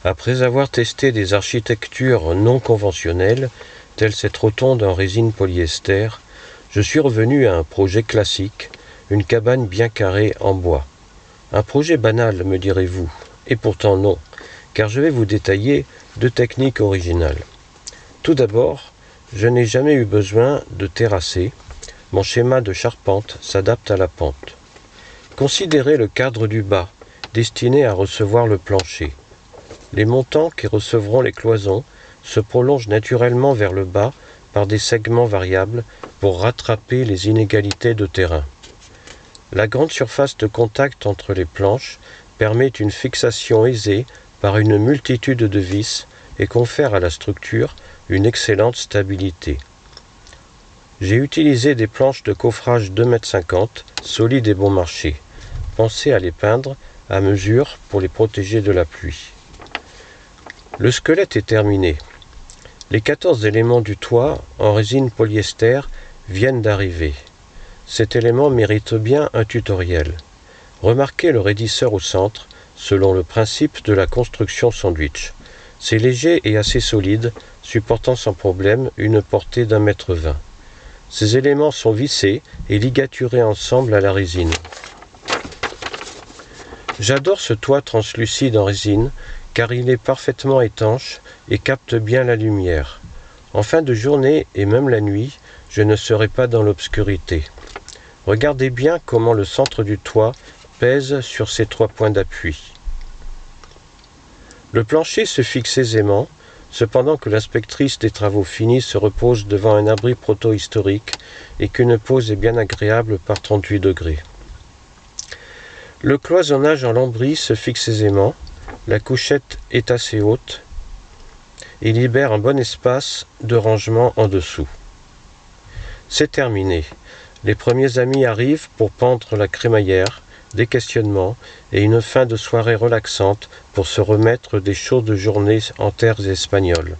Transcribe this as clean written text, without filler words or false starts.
Après avoir testé des architectures non conventionnelles, telle cette rotonde en résine polyester, je suis revenu à un projet classique, une cabane bien carrée en bois. Un projet banal, me direz-vous, et pourtant non, car je vais vous détailler 2 techniques originales. Tout d'abord, je n'ai jamais eu besoin de terrasser, mon schéma de charpente s'adapte à la pente. Considérez le cadre du bas, destiné à recevoir le plancher. Les montants qui recevront les cloisons se prolongent naturellement vers le bas par des segments variables pour rattraper les inégalités de terrain. La grande surface de contact entre les planches permet une fixation aisée par une multitude de vis et confère à la structure une excellente stabilité. J'ai utilisé des planches de coffrage 2,50 m, solides et bon marché. Pensez à les peindre à mesure pour les protéger de la pluie. Le squelette est terminé. Les 14 éléments du toit en résine polyester viennent d'arriver. Cet élément mérite bien un tutoriel. Remarquez le raidisseur au centre, selon le principe de la construction sandwich. C'est léger et assez solide, supportant sans problème une portée d'1,20 m. Ces éléments sont vissés et ligaturés ensemble à la résine. J'adore ce toit translucide en résine, car il est parfaitement étanche et capte bien la lumière. En fin de journée et même la nuit, je ne serai pas dans l'obscurité. Regardez bien comment le centre du toit pèse sur ces 3 points d'appui. Le plancher se fixe aisément, cependant que l'inspectrice des travaux finis se repose devant un abri proto-historique et qu'une pose est bien agréable par 38 degrés. Le cloisonnage en lambris se fixe aisément, la couchette est assez haute et libère un bon espace de rangement en dessous. C'est terminé. Les premiers amis arrivent pour pendre la crémaillère, des questionnements et une fin de soirée relaxante pour se remettre des chaudes journées en terres espagnoles.